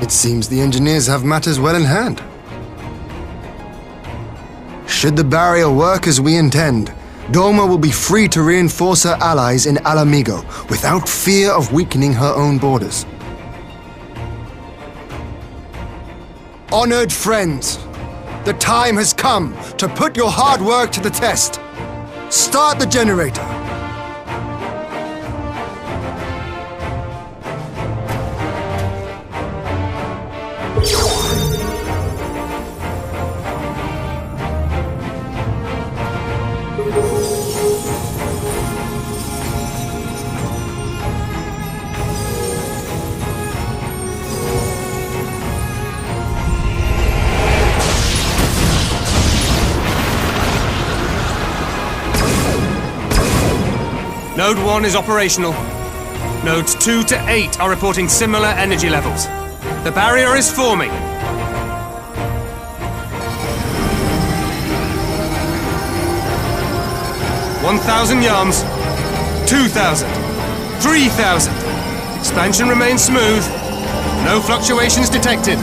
It seems the engineers have matters well in hand. Should the barrier work as we intend, Doma will be free to reinforce her allies in Alamigo without fear of weakening her own borders. Honored friends, the time has come to put your hard work to the test. Start the generator. Node 1 is operational. Nodes 2 to 8 are reporting similar energy levels. The barrier is forming. $1,000 yards. 2,000. 3,000. Expansion remains smooth. No fluctuations detected.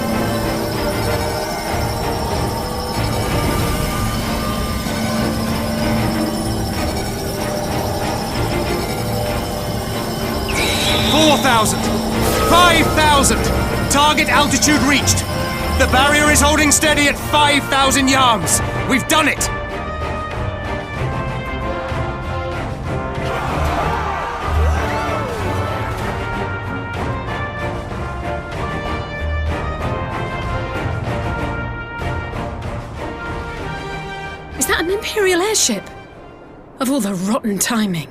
$4,000. 5,000. Target altitude reached. The barrier is holding steady at 5,000 yards. We've done it. Is that an Imperial airship? Of all the rotten timing.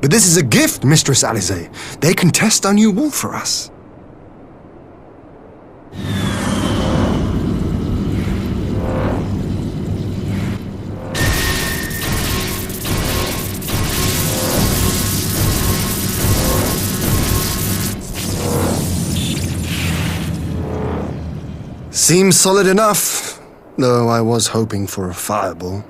But this is a gift, Mistress Alize. They can test our new wall for us. Seems solid enough, though I was hoping for a fireball.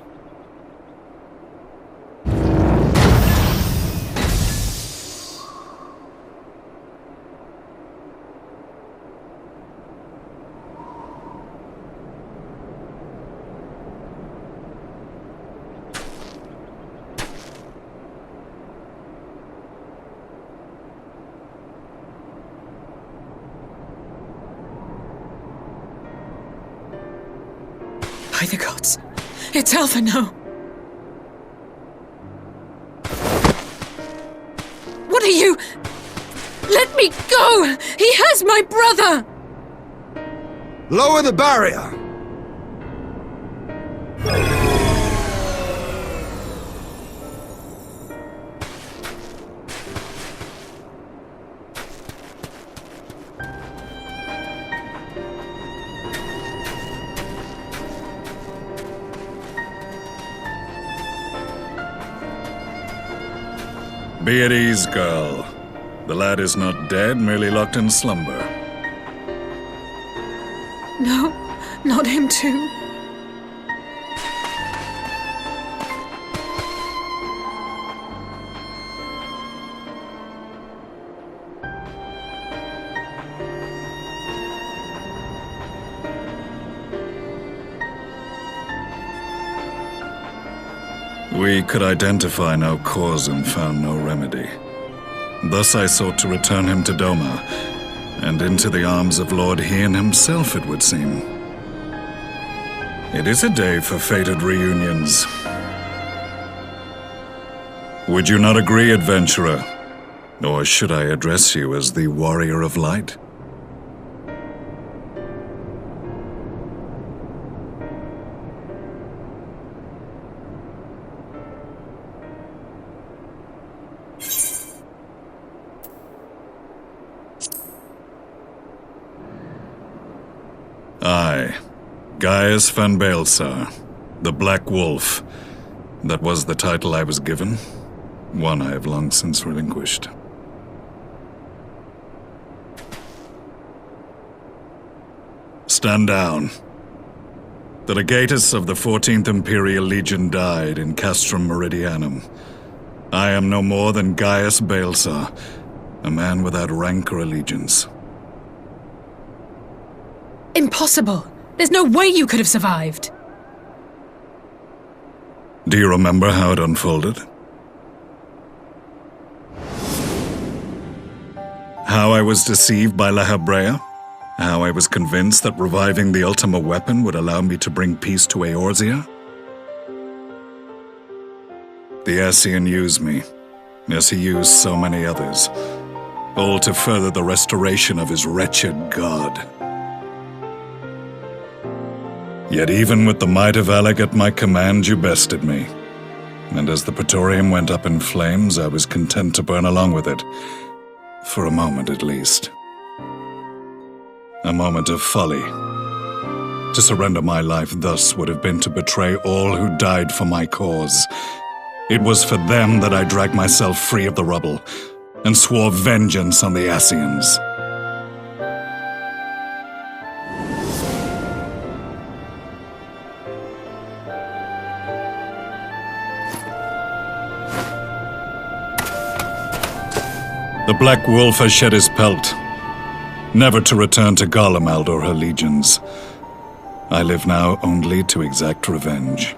By the gods, it's Alpha now. What are you? Let me go! He has my brother! Lower the barrier! Be at ease, girl. The lad is not dead, merely locked in slumber. No, not him too. We could identify no cause and found no remedy. Thus I sought to return him to Doma, and into the arms of Lord Hien himself, it would seem. It is a day for fated reunions. Would you not agree, adventurer? Or should I address you as the Warrior of Light? I, Gaius van Baelsar, the Black Wolf. That was the title I was given, one I have long since relinquished. Stand down. The legatus of the 14th Imperial Legion died in Castrum Meridianum. I am no more than Gaius Baelsar, a man without rank or allegiance. Impossible! There's no way you could have survived! Do you remember how it unfolded? How I was deceived by La Habrea? How I was convinced that reviving the Ultima weapon would allow me to bring peace to Eorzea? The Ascian used me, as he used so many others, all to further the restoration of his wretched god. Yet even with the might of Alec at my command, you bested me. And as the Praetorium went up in flames, I was content to burn along with it. For a moment at least. A moment of folly. To surrender my life thus would have been to betray all who died for my cause. It was for them that I dragged myself free of the rubble, and swore vengeance on the Ascians. The Black Wolf has shed his pelt, never to return to Garlemald or her legions. I live now only to exact revenge.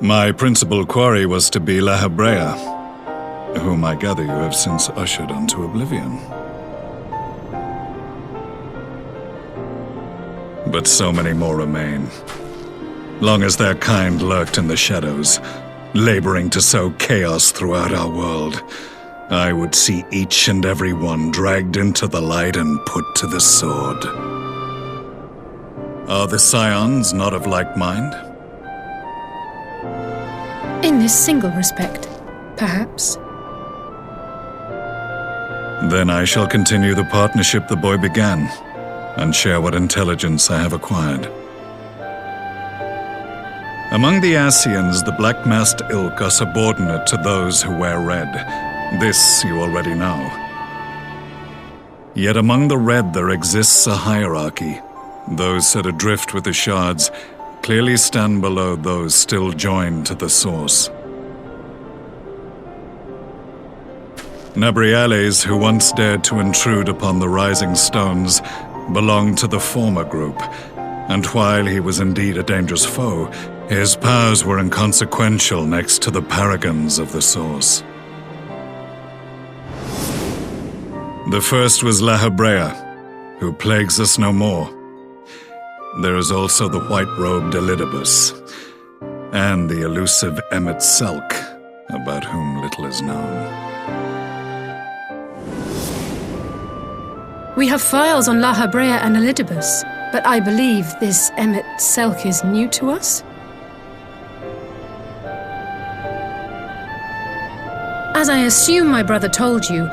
My principal quarry was to be La Habrea, whom I gather you have since ushered onto oblivion. But so many more remain. Long as their kind lurked in the shadows, laboring to sow chaos throughout our world, I would see each and every one dragged into the light and put to the sword. Are the Scions not of like mind? In this single respect, perhaps. Then I shall continue the partnership the boy began, and share what intelligence I have acquired. Among the Ascians, the Black-Masked Ilk are subordinate to those who wear red. This you already know. Yet among the Red there exists a hierarchy. Those set adrift with the shards clearly stand below those still joined to the source. Nabriales, who once dared to intrude upon the Rising Stones, belonged to the former group, and while he was indeed a dangerous foe, his powers were inconsequential next to the paragons of the Source. The first was La Habrea, who plagues us no more. There is also the white-robed Elidibus, and the elusive Emmet Selk, about whom little is known. We have files on La Habrea and Elidibus, but I believe this Emmet Selk is new to us? As I assume my brother told you,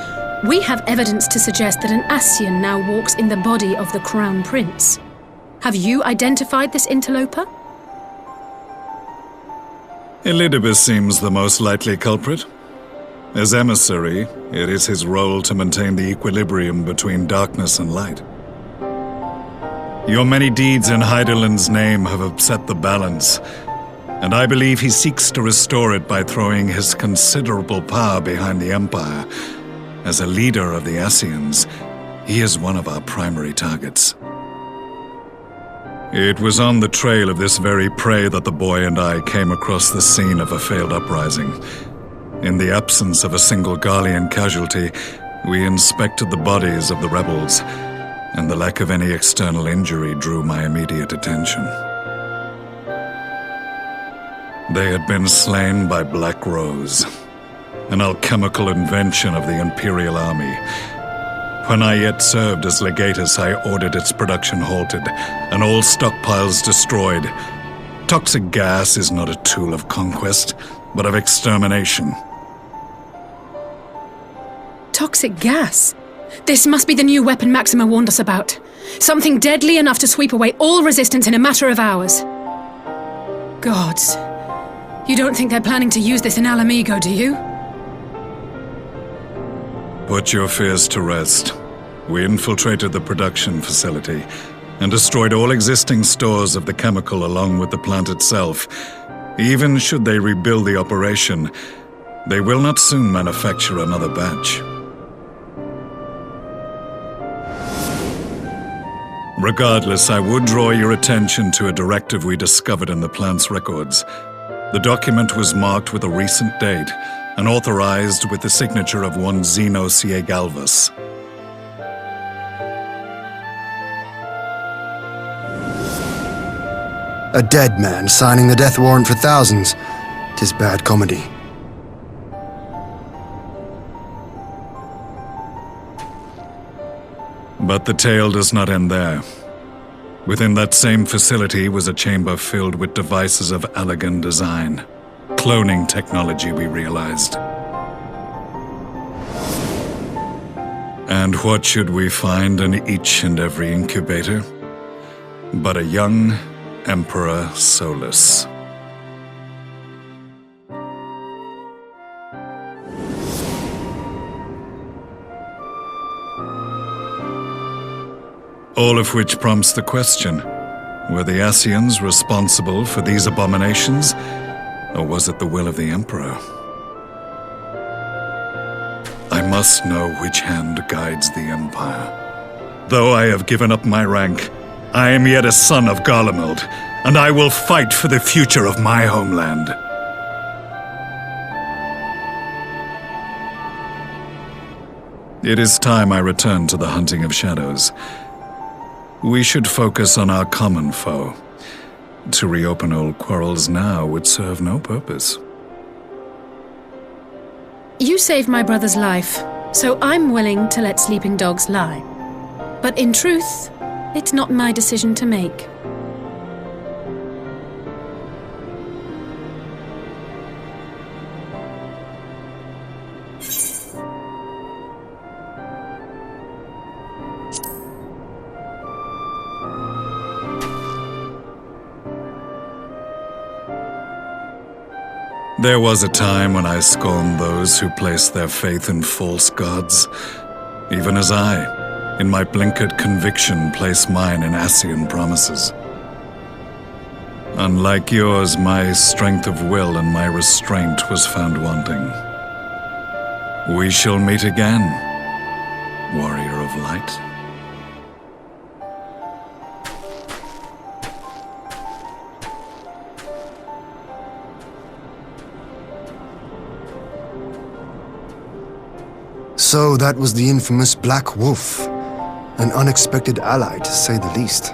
we have evidence to suggest that an Ascian now walks in the body of the Crown Prince. Have you identified this interloper? Elidibus seems the most likely culprit. As emissary, it is his role to maintain the equilibrium between darkness and light. Your many deeds in Hydaelyn's name have upset the balance, and I believe he seeks to restore it by throwing his considerable power behind the Empire. As a leader of the Ascians, he is one of our primary targets. It was on the trail of this very prey that the boy and I came across the scene of a failed uprising. In the absence of a single Garlean casualty, we inspected the bodies of the rebels, and the lack of any external injury drew my immediate attention. They had been slain by Black Rose, an alchemical invention of the Imperial Army. When I yet served as legatus, I ordered its production halted, and all stockpiles destroyed. Toxic gas is not a tool of conquest, but of extermination. Toxic gas? This must be the new weapon Maxima warned us about. Something deadly enough to sweep away all resistance in a matter of hours. Gods. You don't think they're planning to use this in Alamigo, do you? Put your fears to rest. We infiltrated the production facility and destroyed all existing stores of the chemical along with the plant itself. Even should they rebuild the operation, they will not soon manufacture another batch. Regardless, I would draw your attention to a directive we discovered in the plant's records. The document was marked with a recent date and authorized with the signature of one Zeno Galvus. A dead man signing the death warrant for thousands. 'Tis bad comedy. But the tale does not end there. Within that same facility was a chamber filled with devices of elegant design. Cloning technology, we realized. And what should we find in each and every incubator? But a young Emperor Solus. All of which prompts the question, were the Ascians responsible for these abominations, or was it the will of the Emperor? I must know which hand guides the Empire. Though I have given up my rank, I am yet a son of Garlean, and I will fight for the future of my homeland. It is time I return to the hunting of shadows. We should focus on our common foe. To reopen old quarrels now would serve no purpose. You saved my brother's life, so I'm willing to let sleeping dogs lie. But in truth, it's not my decision to make. There was a time when I scorned those who placed their faith in false gods, even as I, in my blinkered conviction, place mine in Ascian promises. Unlike yours, my strength of will and my restraint was found wanting. We shall meet again, warrior of light. So that was the infamous Black Wolf. An unexpected ally, to say the least.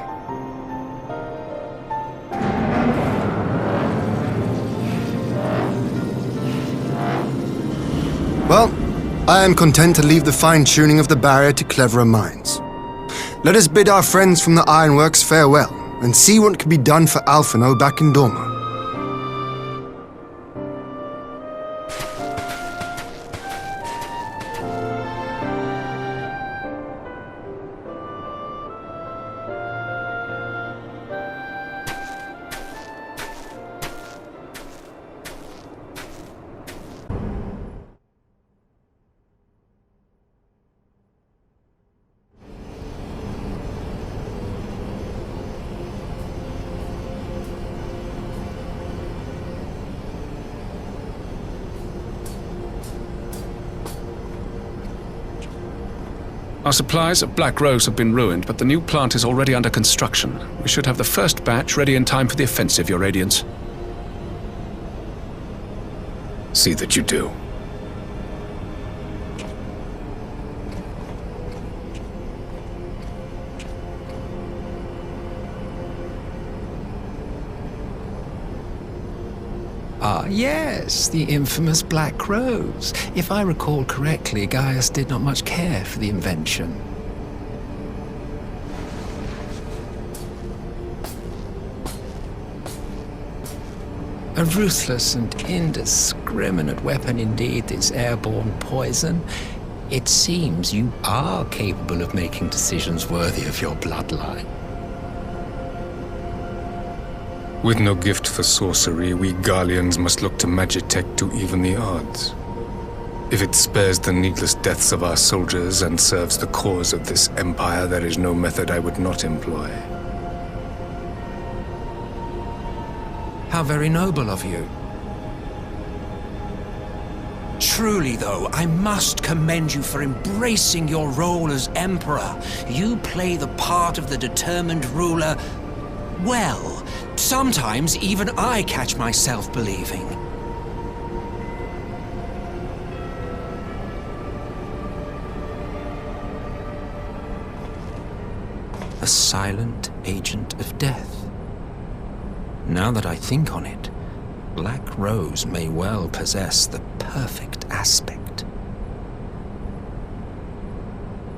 Well, I am content to leave the fine-tuning of the barrier to cleverer minds. Let us bid our friends from the Ironworks farewell, and see what can be done for Alphino back in Dorma. Our supplies of Black Rose have been ruined, but the new plant is already under construction. We should have the first batch ready in time for the offensive, Your Radiance. See that you do. Ah, yes, the infamous Black Rose. If I recall correctly, Gaius did not much care for the invention. A ruthless and indiscriminate weapon indeed, this airborne poison. It seems you are capable of making decisions worthy of your bloodline. With no gift for sorcery, we Garleans must look to Magitech to even the odds. If it spares the needless deaths of our soldiers and serves the cause of this empire, there is no method I would not employ. How very noble of you. Truly, though, I must commend you for embracing your role as Emperor. You play the part of the determined ruler well. Sometimes even I catch myself believing. A silent agent of death. Now that I think on it, Black Rose may well possess the perfect aspect.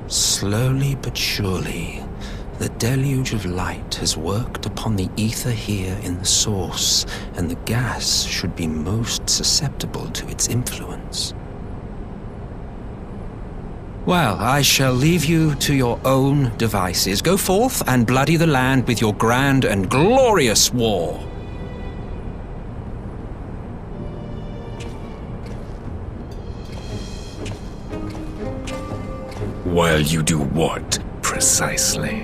Slowly but surely, the deluge of light has worked upon the ether here in the source, and the gas should be most susceptible to its influence. Well, I shall leave you to your own devices. Go forth and bloody the land with your grand and glorious war. While you do what, precisely?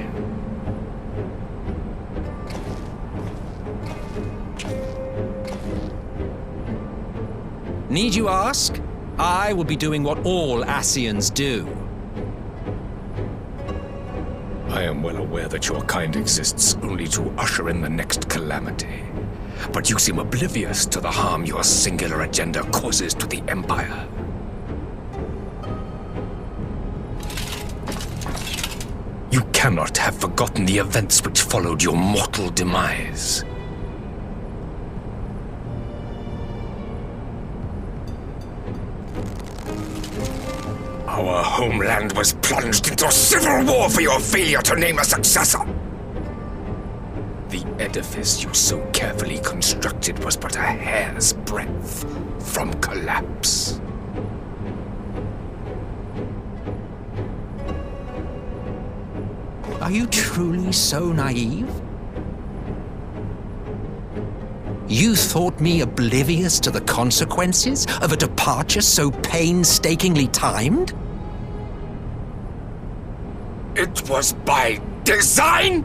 Need you ask? I will be doing what all Ascians do. I am well aware that your kind exists only to usher in the next calamity. But you seem oblivious to the harm your singular agenda causes to the Empire. You cannot have forgotten the events which followed your mortal demise. Our homeland was plunged into a civil war for your failure to name a successor. The edifice you so carefully constructed was but a hair's breadth from collapse. Are you truly so naive? You thought me oblivious to the consequences of a departure so painstakingly timed? It was by design?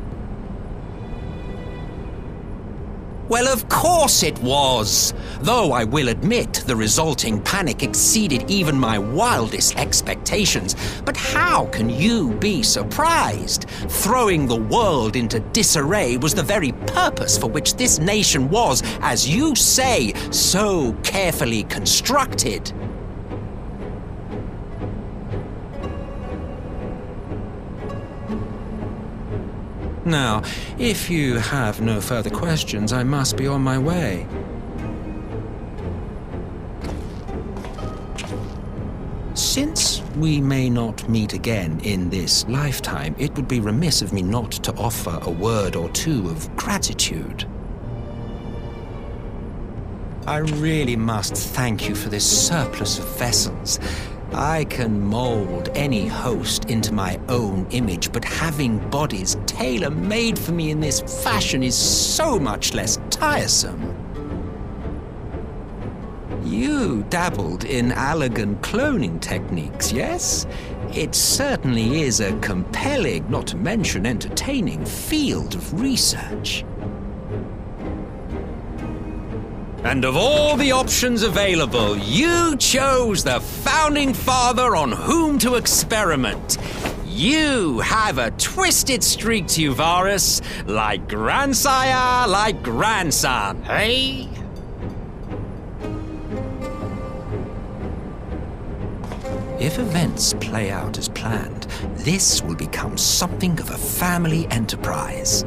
Well, of course it was. Though I will admit the resulting panic exceeded even my wildest expectations. But how can you be surprised? Throwing the world into disarray was the very purpose for which this nation was, as you say, so carefully constructed. Now, if you have no further questions, I must be on my way. Since we may not meet again in this lifetime, it would be remiss of me not to offer a word or two of gratitude. I really must thank you for this surplus of vessels. I can mold any host into my own image, but having bodies tailor-made for me in this fashion is so much less tiresome. You dabbled in Allagan cloning techniques, yes? It certainly is a compelling, not to mention entertaining, field of research. And of all the options available, you chose the founding father on whom to experiment. You have a twisted streak to you, Varus, like grandsire, like grandson, hey? If events play out as planned, this will become something of a family enterprise.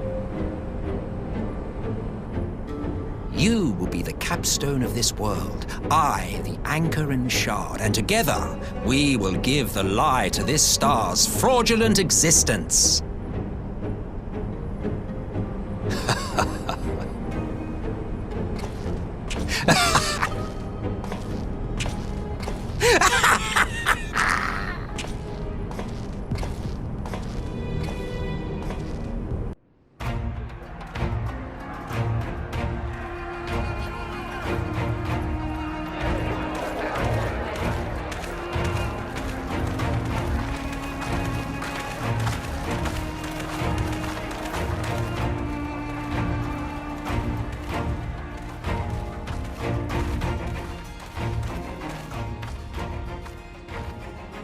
You will be the capstone of this world, I the anchor and shard, and together we will give the lie to this star's fraudulent existence.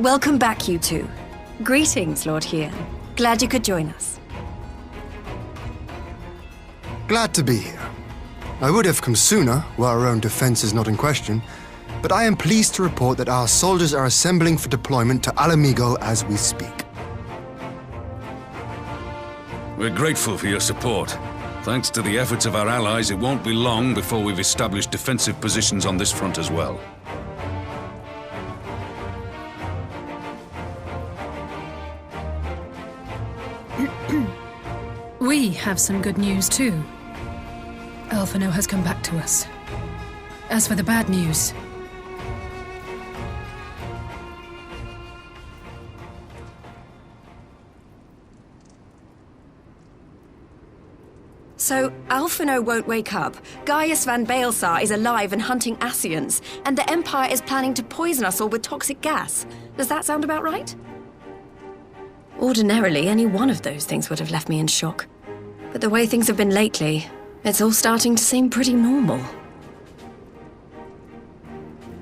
Welcome back, you two. Greetings, Lord Hien. Glad you could join us. Glad to be here. I would have come sooner, while our own defense is not in question, but I am pleased to report that our soldiers are assembling for deployment to Alamigo as we speak. We're grateful for your support. Thanks to the efforts of our allies, it won't be long before we've established defensive positions on this front as well. We have some good news too. Alphino has come back to us. As for the bad news, So, Alphino won't wake up, Gaius van Baelsar is alive and hunting Ascians, and the Empire is planning to poison us all with toxic gas. Does that sound about right? Ordinarily, any one of those things would have left me in shock. But the way things have been lately, it's all starting to seem pretty normal.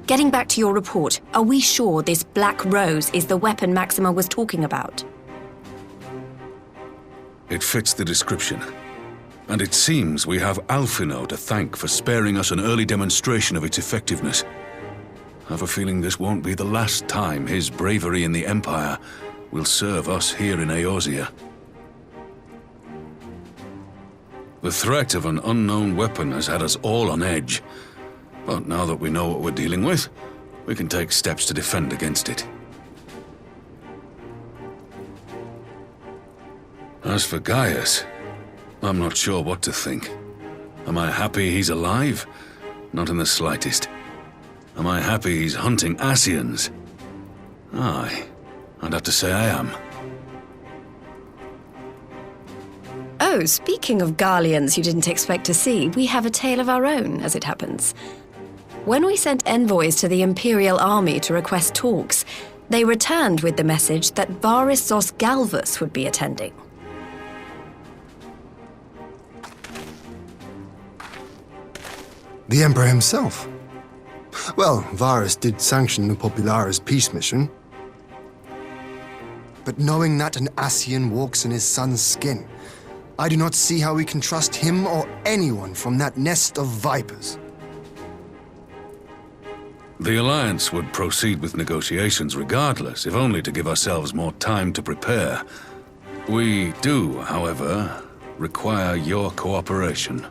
Getting back to your report, are we sure this Black Rose is the weapon Maxima was talking about? It fits the description. And it seems we have Alphino to thank for sparing us an early demonstration of its effectiveness. I have a feeling this won't be the last time his bravery in the Empire will serve us here in Eorzea. The threat of an unknown weapon has had us all on edge, but now that we know what we're dealing with, we can take steps to defend against it. As for Gaius, I'm not sure what to think. Am I happy he's alive? Not in the slightest. Am I happy he's hunting Ascians? Aye, I'd have to say I am. Oh, speaking of Garleans you didn't expect to see, we have a tale of our own, as it happens. When we sent envoys to the Imperial Army to request talks, they returned with the message that Varys Zos Galvus would be attending. The Emperor himself. Well, Varys did sanction the Popularis peace mission. But knowing that an Ascian walks in his son's skin, I do not see how we can trust him or anyone from that nest of vipers. The Alliance would proceed with negotiations regardless, if only to give ourselves more time to prepare. We do, however, require your cooperation.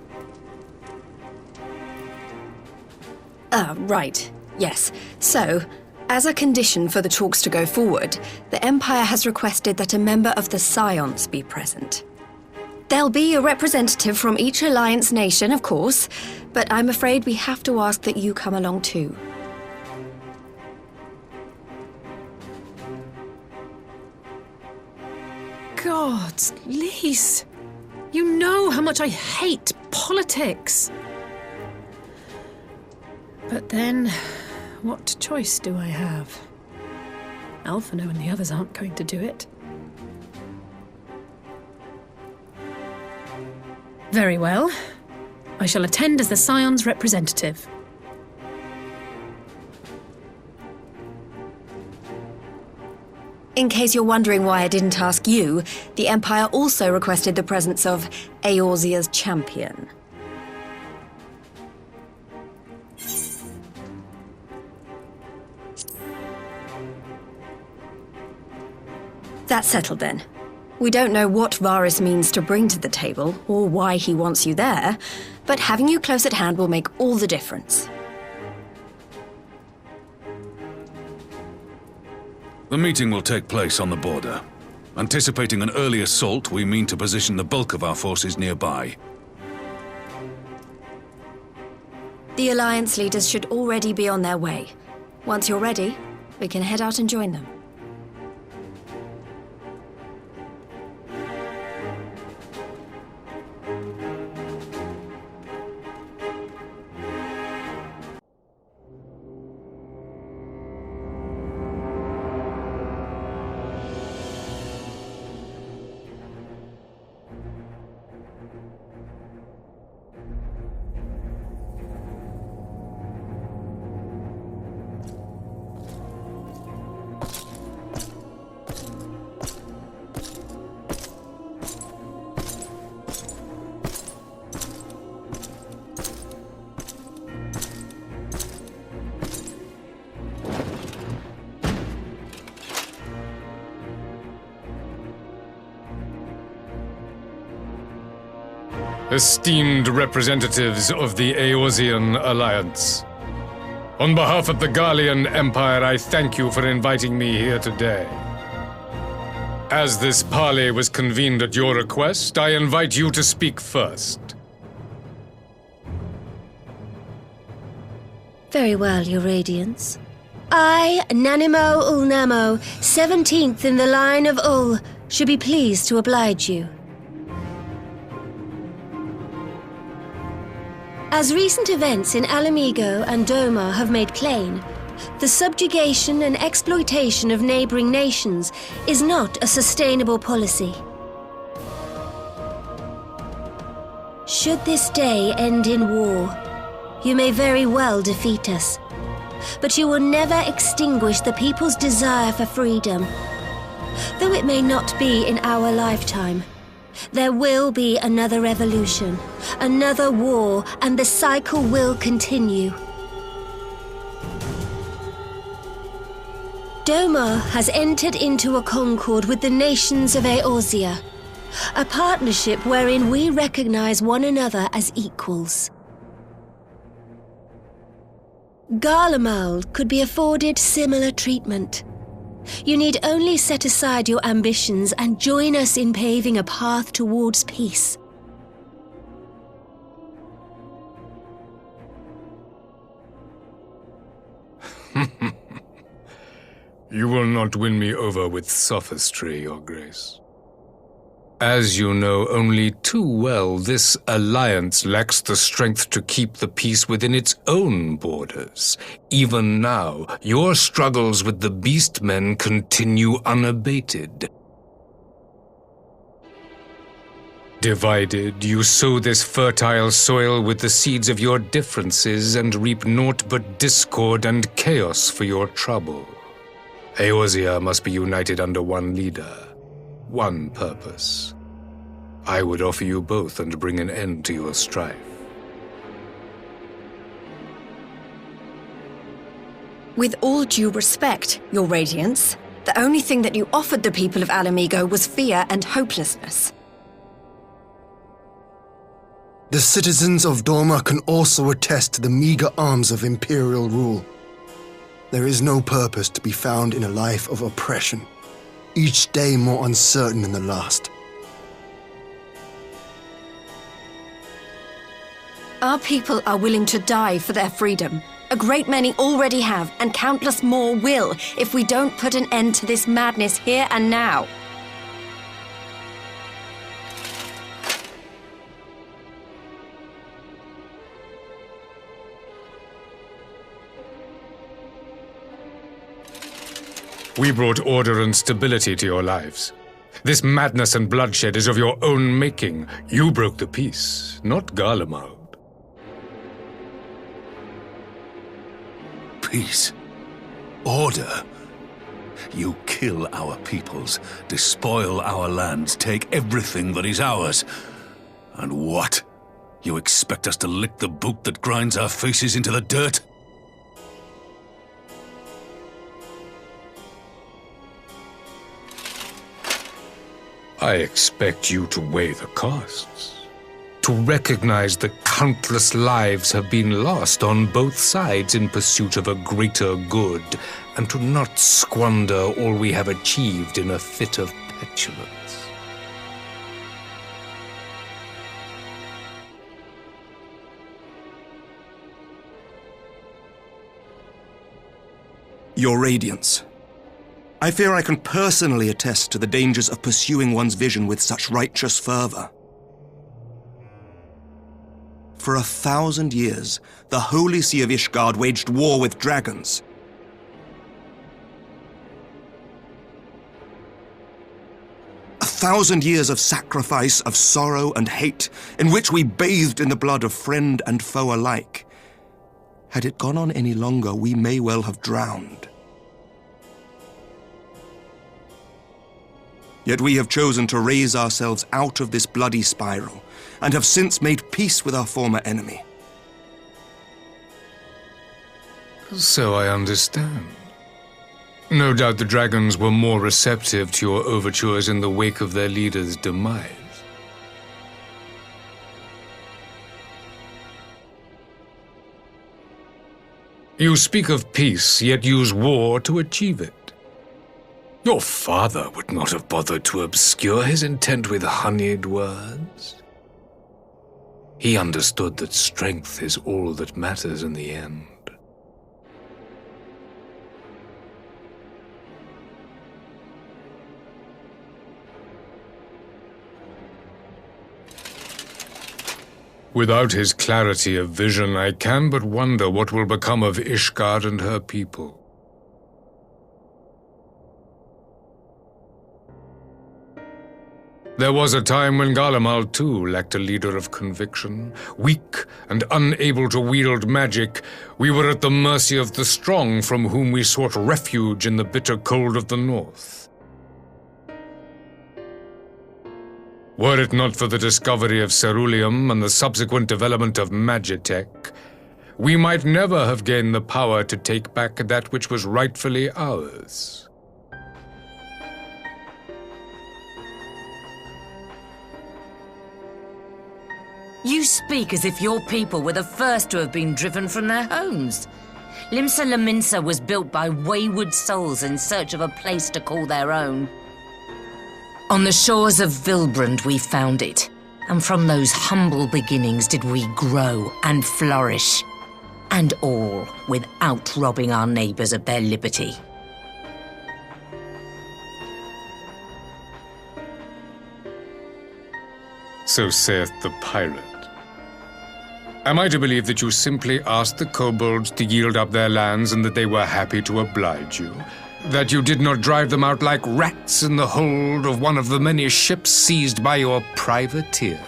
Right. Yes. So, as a condition for the talks to go forward, the Empire has requested that a member of the Scions be present. There'll be a representative from each Alliance nation, of course, but I'm afraid we have to ask that you come along too. God, Lise, you know how much I hate politics. But then, what choice do I have? Alphino and the others aren't going to do it. Very well. I shall attend as the Scion's representative. In case you're wondering why I didn't ask you, the Empire also requested the presence of Eorzea's champion. That's settled then. We don't know what Varys means to bring to the table, or why he wants you there, but having you close at hand will make all the difference. The meeting will take place on the border. Anticipating an early assault, we mean to position the bulk of our forces nearby. The Alliance leaders should already be on their way. Once you're ready, we can head out and join them. esteemed representatives of the Eorzean Alliance. On behalf of the Garlean Empire, I thank you for inviting me here today. As this parley was convened at your request, I invite you to speak first. Very well, Your Radiance. I, Nanimo Ulnamo, 17th in the line of Ul, should be pleased to oblige you. As recent events in Alamigo and Doma have made plain, the subjugation and exploitation of neighboring nations is not a sustainable policy. Should this day end in war, you may very well defeat us, but you will never extinguish the people's desire for freedom. Though it may not be in our lifetime, there will be another revolution, another war, and the cycle will continue. Doma has entered into a concord with the nations of Eorzea, a partnership wherein we recognize one another as equals. Garlemald could be afforded similar treatment. You need only set aside your ambitions and join us in paving a path towards peace. You will not win me over with sophistry, Your Grace. As you know only too well, this alliance lacks the strength to keep the peace within its own borders. Even now, your struggles with the Beastmen continue unabated. Divided, you sow this fertile soil with the seeds of your differences and reap naught but discord and chaos for your trouble. Eorzea must be united under one leader, one purpose. I would offer you both and bring an end to your strife. With all due respect, Your Radiance, the only thing that you offered the people of Alamigo was fear and hopelessness. The citizens of Doma can also attest to the meager arms of imperial rule. There is no purpose to be found in a life of oppression, each day more uncertain than the last. Our people are willing to die for their freedom. A great many already have, and countless more will, if we don't put an end to this madness here and now. We brought order and stability to your lives. This madness and bloodshed is of your own making. You broke the peace, not Garlemald. Peace. Order. You kill our peoples, despoil our lands, take everything that is ours. And what? You expect us to lick the boot that grinds our faces into the dirt? I expect you to weigh the costs, to recognize the countless lives have been lost on both sides in pursuit of a greater good, and to not squander all we have achieved in a fit of petulance. Your Radiance, I fear I can personally attest to the dangers of pursuing one's vision with such righteous fervor. For 1,000 years, the Holy See of Ishgard waged war with dragons. A 1,000 years of sacrifice, of sorrow and hate, in which we bathed in the blood of friend and foe alike. Had it gone on any longer, we may well have drowned. Yet we have chosen to raise ourselves out of this bloody spiral, and have since made peace with our former enemy. So I understand. No doubt the dragons were more receptive to your overtures in the wake of their leader's demise. You speak of peace, yet use war to achieve it. Your father would not have bothered to obscure his intent with honeyed words. He understood that strength is all that matters in the end. Without his clarity of vision, I can but wonder what will become of Ishgard and her people. There was a time when Garlean too lacked a leader of conviction. Weak and unable to wield magic, we were at the mercy of the strong from whom we sought refuge in the bitter cold of the north. Were it not for the discovery of ceruleum and the subsequent development of Magitech, we might never have gained the power to take back that which was rightfully ours. You speak as if your people were the first to have been driven from their homes. Limsa Lominsa was built by wayward souls in search of a place to call their own. On the shores of Vilbrand we found it, and from those humble beginnings did we grow and flourish, and all without robbing our neighbours of their liberty. So saith the pirate. Am I to believe that you simply asked the kobolds to yield up their lands and that they were happy to oblige you? That you did not drive them out like rats in the hold of one of the many ships seized by your privateers?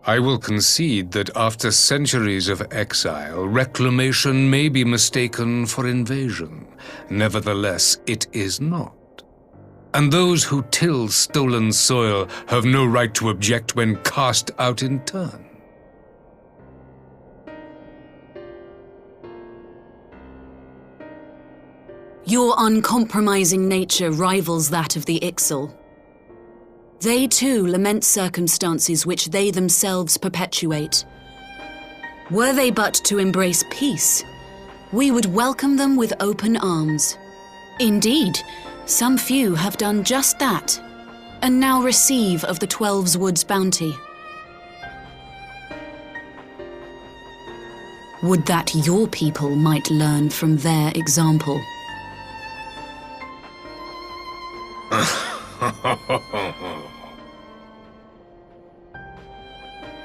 I will concede that after centuries of exile, reclamation may be mistaken for invasion. Nevertheless, it is not. And those who till stolen soil have no right to object when cast out in turn. Your uncompromising nature rivals that of the Ixal. They too lament circumstances which they themselves perpetuate. Were they but to embrace peace, we would welcome them with open arms. Indeed, some few have done just that, and now receive of the 12's Wood's bounty. Would that your people might learn from their example.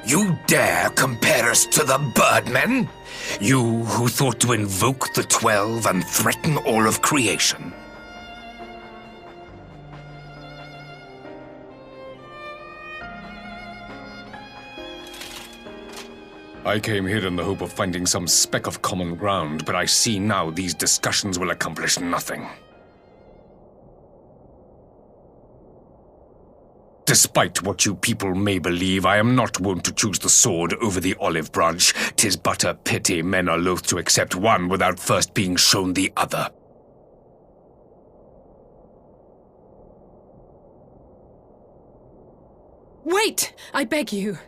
You dare compare us to the Birdmen? You who thought to invoke the 12 and threaten all of creation? I came here in the hope of finding some speck of common ground, but I see now these discussions will accomplish nothing. Despite what you people may believe, I am not wont to choose the sword over the olive branch. 'Tis but a pity men are loath to accept one without first being shown the other. Wait, I beg you.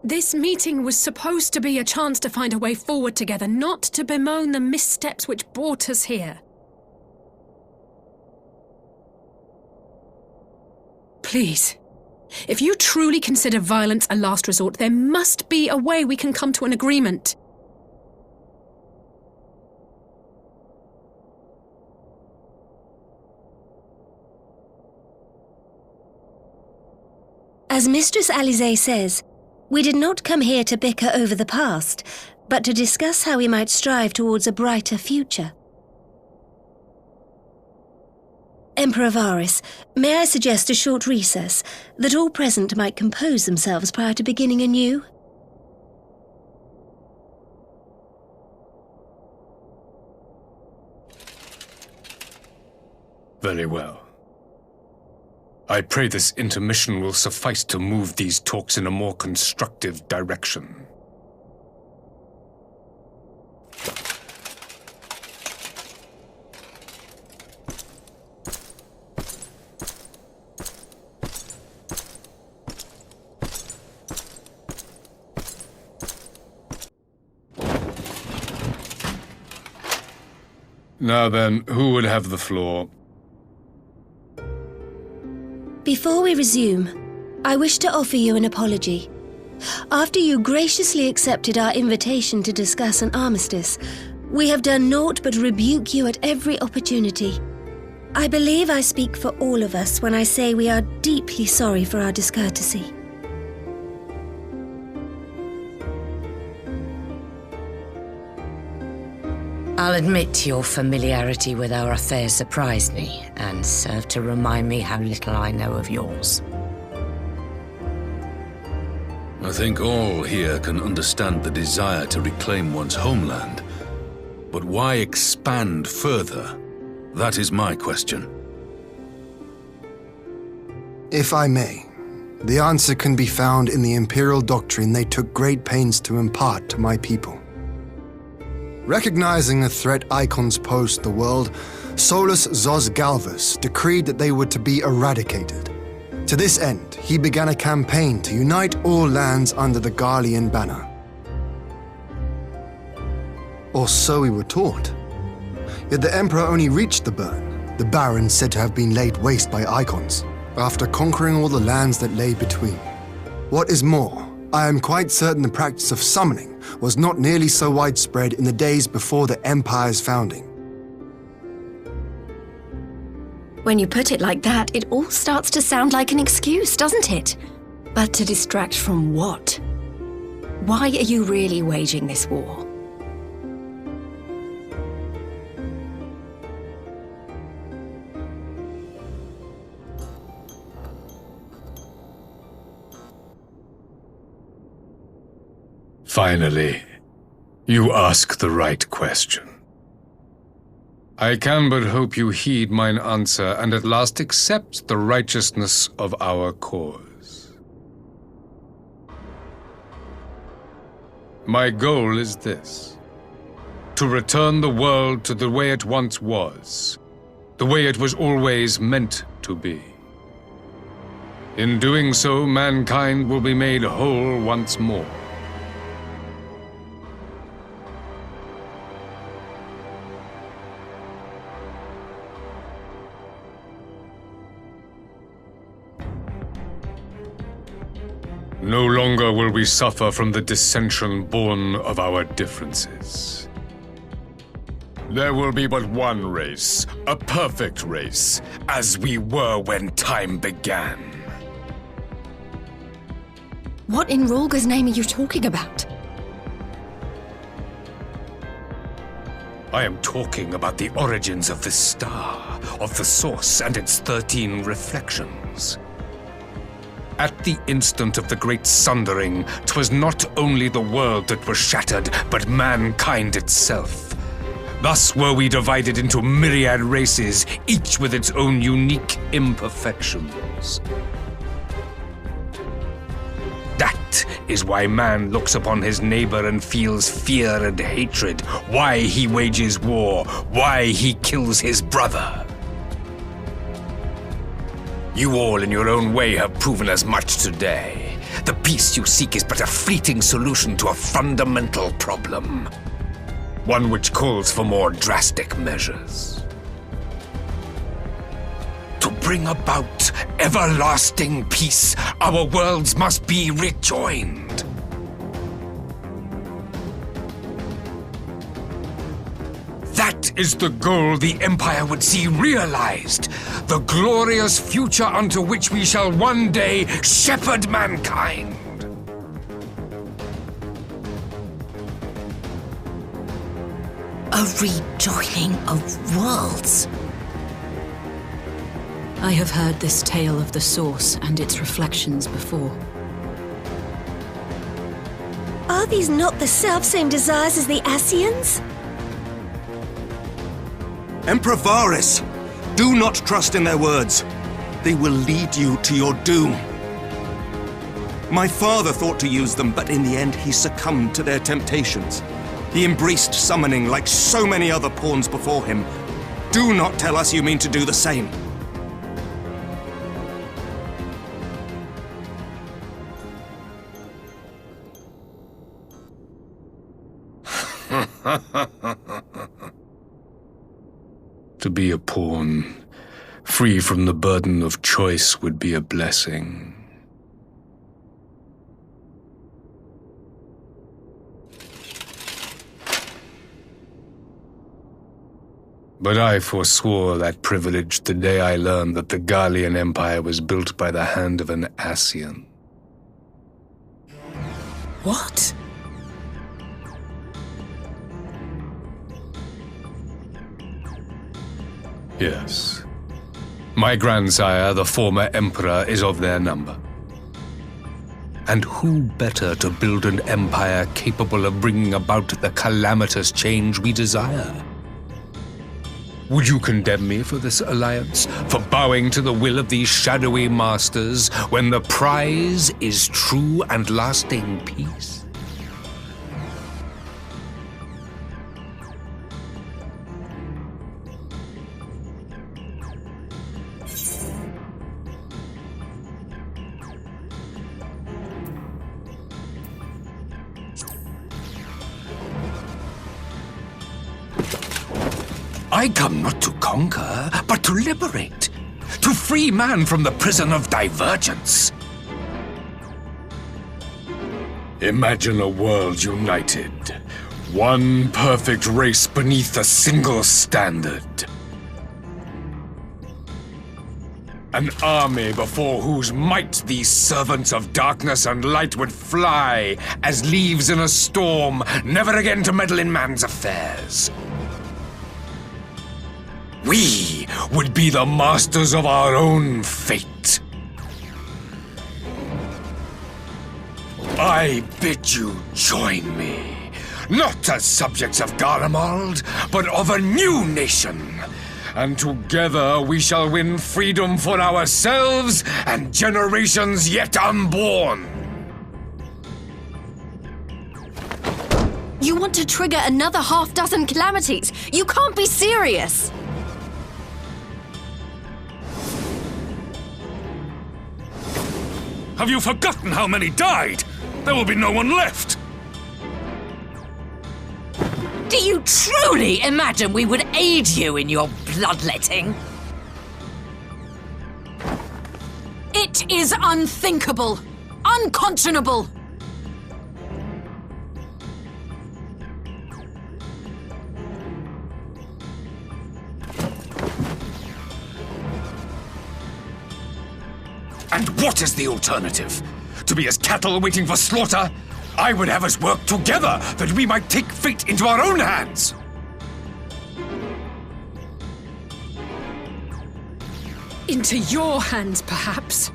This meeting was supposed to be a chance to find a way forward together, not to bemoan the missteps which brought us here. Please. If you truly consider violence a last resort, there must be a way we can come to an agreement. As Mistress Alisaie says, we did not come here to bicker over the past, but to discuss how we might strive towards a brighter future. Emperor Varys, may I suggest a short recess, that all present might compose themselves prior to beginning anew? Very well. I pray this intermission will suffice to move these talks in a more constructive direction. Now then, who would have the floor? Before we resume, I wish to offer you an apology. After you graciously accepted our invitation to discuss an armistice, we have done naught but rebuke you at every opportunity. I believe I speak for all of us when I say we are deeply sorry for our discourtesy. I'll admit your familiarity with our affairs surprised me, and served to remind me how little I know of yours. I think all here can understand the desire to reclaim one's homeland. But why expand further? That is my question. If I may, the answer can be found in the Imperial doctrine they took great pains to impart to my people. Recognizing the threat icons pose to the world, Solus Zos Galvus decreed that they were to be eradicated. To this end, he began a campaign to unite all lands under the Garlean banner. Or so we were taught. Yet the Emperor only reached the burn, the barren said to have been laid waste by icons, after conquering all the lands that lay between. What is more, I am quite certain the practice of summoning was not nearly so widespread in the days before the Empire's founding. When you put it like that, it all starts to sound like an excuse, doesn't it? But to distract from what? Why are you really waging this war? Finally, you ask the right question. I can but hope you heed mine answer and at last accept the righteousness of our cause. My goal is this: to return the world to the way it once was, the way it was always meant to be. In doing so, mankind will be made whole once more. No longer will we suffer from the dissension born of our differences. There will be but one race, a perfect race, as we were when time began. What in Rhalgr's name are you talking about? I am talking about the origins of this star, of the source and its 13 reflections. At the instant of the great sundering, 'twas not only the world that was shattered, but mankind itself. Thus were we divided into myriad races, each with its own unique imperfections. That is why man looks upon his neighbor and feels fear and hatred, why he wages war, why he kills his brother. You all in your own way have proven as much today. The peace you seek is but a fleeting solution to a fundamental problem. One which calls for more drastic measures. To bring about everlasting peace, our worlds must be rejoined. That is the goal the Empire would see realized. The glorious future unto which we shall one day shepherd mankind. A rejoining of worlds. I have heard this tale of the source and its reflections before. Are these not the selfsame desires as the Ascians? Emperor Varys, do not trust in their words. They will lead you to your doom. My father thought to use them, but in the end he succumbed to their temptations. He embraced summoning like so many other pawns before him. Do not tell us you mean to do the same. To be a pawn, free from the burden of choice, would be a blessing. But I forswore that privilege the day I learned that the Garlean Empire was built by the hand of an Ascian. What? Yes. My grandsire, the former emperor, is of their number. And who better to build an empire capable of bringing about the calamitous change we desire? Would you condemn me for this alliance, for bowing to the will of these shadowy masters, when the prize is true and lasting peace? I come not to conquer, but to liberate. To free man from the prison of divergence. Imagine a world united. One perfect race beneath a single standard. An army before whose might these servants of darkness and light would fly as leaves in a storm, never again to meddle in man's affairs. We would be the masters of our own fate. I bid you join me, not as subjects of Garlemald, but of a new nation. And together we shall win freedom for ourselves and generations yet unborn. You want to trigger another half-dozen calamities? You can't be serious! Have you forgotten how many died? There will be no one left! Do you truly imagine we would aid you in your bloodletting? It is unthinkable! Unconscionable! And what is the alternative? To be as cattle waiting for slaughter? I would have us work together that we might take fate into our own hands. Into your hands, perhaps.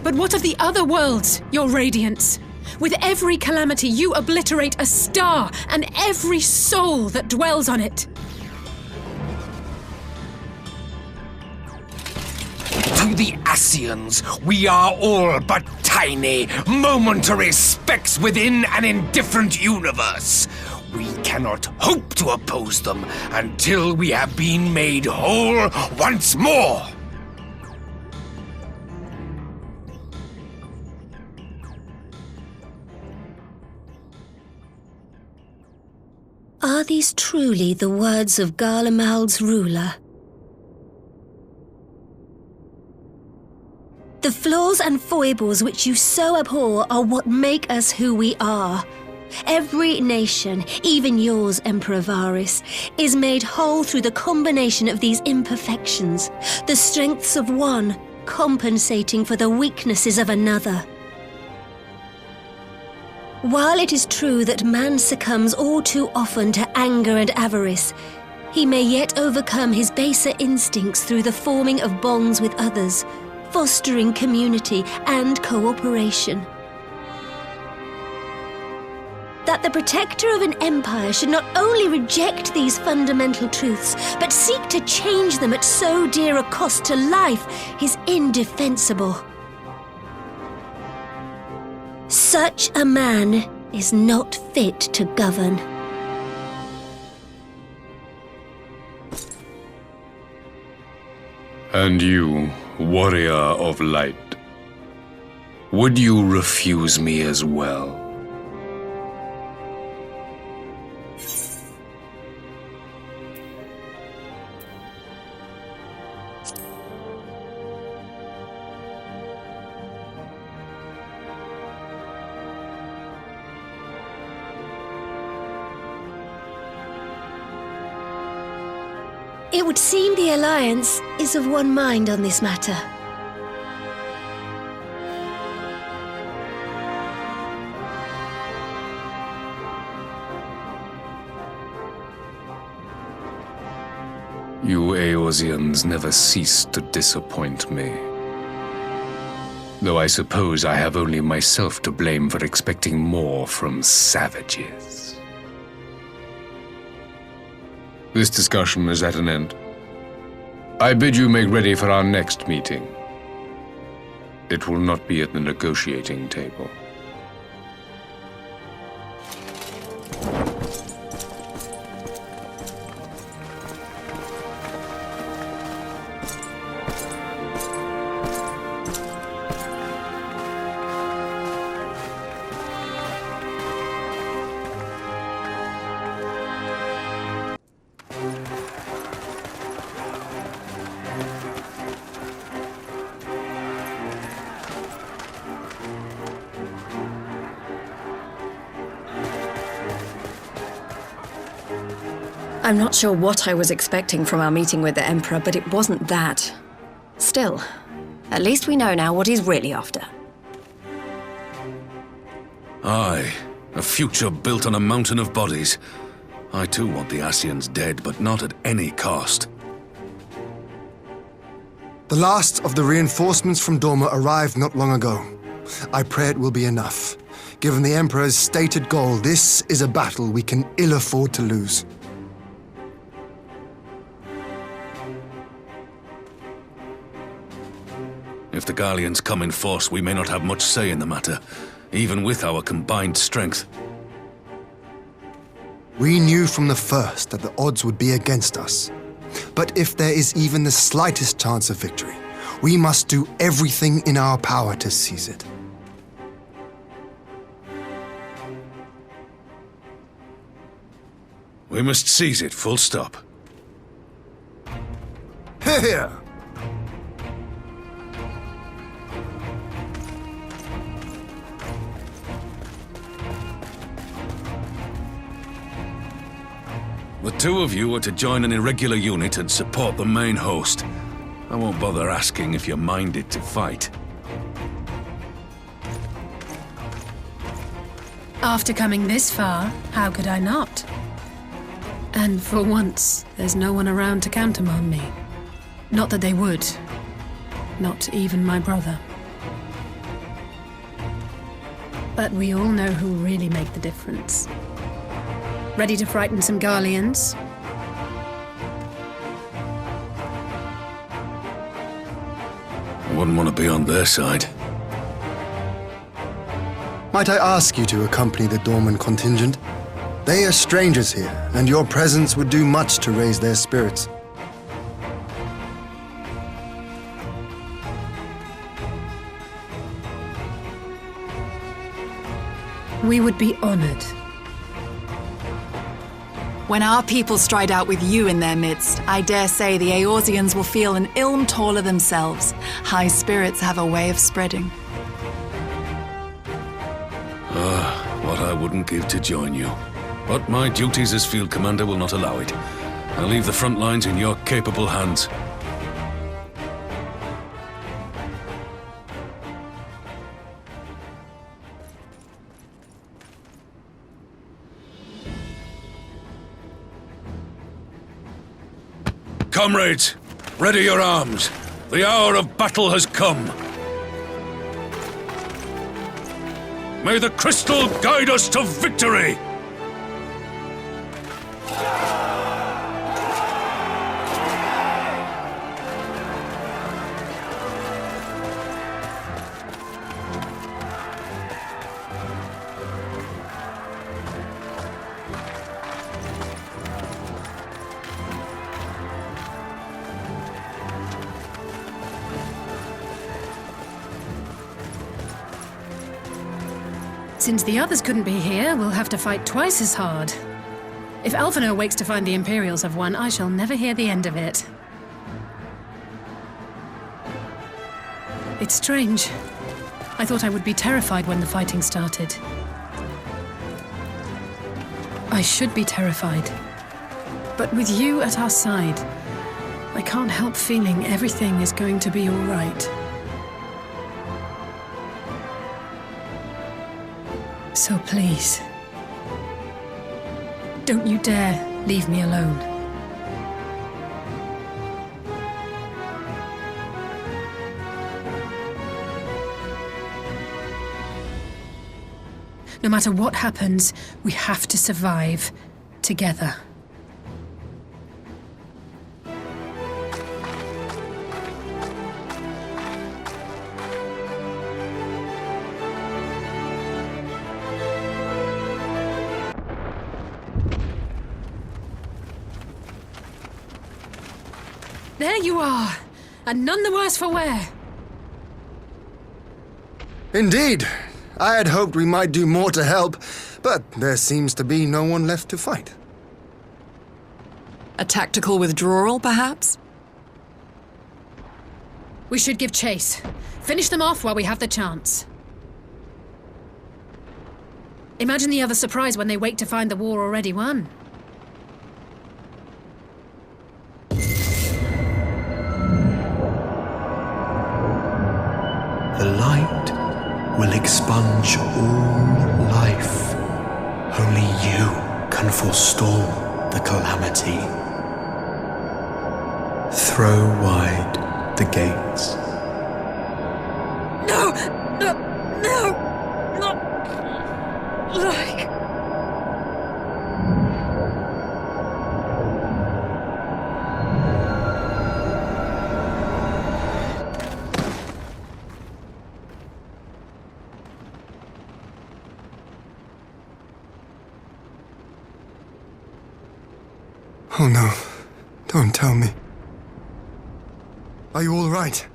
But what of the other worlds, your radiance? With every calamity, you obliterate a star and every soul that dwells on it. To the Ascians, we are all but tiny, momentary specks within an indifferent universe. We cannot hope to oppose them until we have been made whole once more. Are these truly the words of Garlemald's ruler? The flaws and foibles which you so abhor are what make us who we are. Every nation, even yours, Emperor Varys, is made whole through the combination of these imperfections, the strengths of one compensating for the weaknesses of another. While it is true that man succumbs all too often to anger and avarice, he may yet overcome his baser instincts through the forming of bonds with others, fostering community and cooperation. That the protector of an empire should not only reject these fundamental truths, but seek to change them at so dear a cost to life is indefensible. Such a man is not fit to govern. And you, warrior of light, would you refuse me as well? It would seem the Alliance is of one mind on this matter. You Eorzeans never cease to disappoint me. Though I suppose I have only myself to blame for expecting more from savages. This discussion is at an end. I bid you make ready for our next meeting. It will not be at the negotiating table. I'm not sure what I was expecting from our meeting with the Emperor, but it wasn't that. Still, at least we know now what he's really after. Aye, a future built on a mountain of bodies. I too want the Ascians dead, but not at any cost. The last of the reinforcements from Dorma arrived not long ago. I pray it will be enough. Given the Emperor's stated goal, this is a battle we can ill afford to lose. If the Garleans come in force, we may not have much say in the matter, even with our combined strength. We knew from the first that the odds would be against us. But if there is even the slightest chance of victory, we must do everything in our power to seize it. We must seize it, full stop. Here! The two of you are to join an irregular unit and support the main host. I won't bother asking if you're minded to fight. After coming this far, how could I not? And for once, there's no one around to countermand me. Not that they would. Not even my brother. But we all know who really make the difference. Ready to frighten some Garleans? I wouldn't want to be on their side. Might I ask you to accompany the Dorman contingent? They are strangers here, and your presence would do much to raise their spirits. We would be honored. When our people stride out with you in their midst, I dare say the Eorzeans will feel an ilm taller themselves. High spirits have a way of spreading. What I wouldn't give to join you. But my duties as field commander will not allow it. I'll leave the front lines in your capable hands. Comrades, ready your arms. The hour of battle has come. May the crystal guide us to victory! Since the others couldn't be here, we'll have to fight twice as hard. If Alphinaud wakes to find the Imperials have won, I shall never hear the end of it. It's strange. I thought I would be terrified when the fighting started. I should be terrified. But with you at our side, I can't help feeling everything is going to be all right. So please, don't you dare leave me alone. No matter what happens, we have to survive together. There you are, and none the worse for wear. Indeed. I had hoped we might do more to help, but there seems to be no one left to fight. A tactical withdrawal, perhaps? We should give chase. Finish them off while we have the chance. Imagine the other surprise when they wake to find the war already won. The light will expunge all life. Only you can forestall the calamity. Throw wide the gates. No! No! No! Not like... Oh no, don't tell me. Are you all right?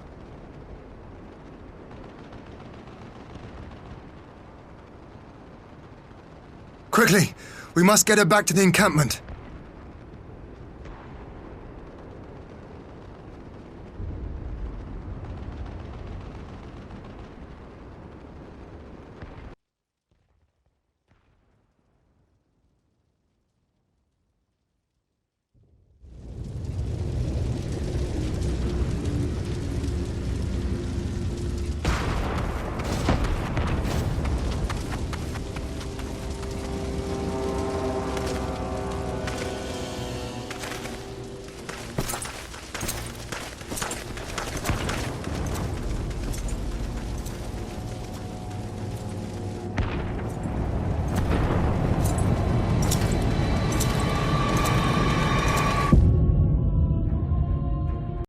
Quickly, we must get her back to the encampment.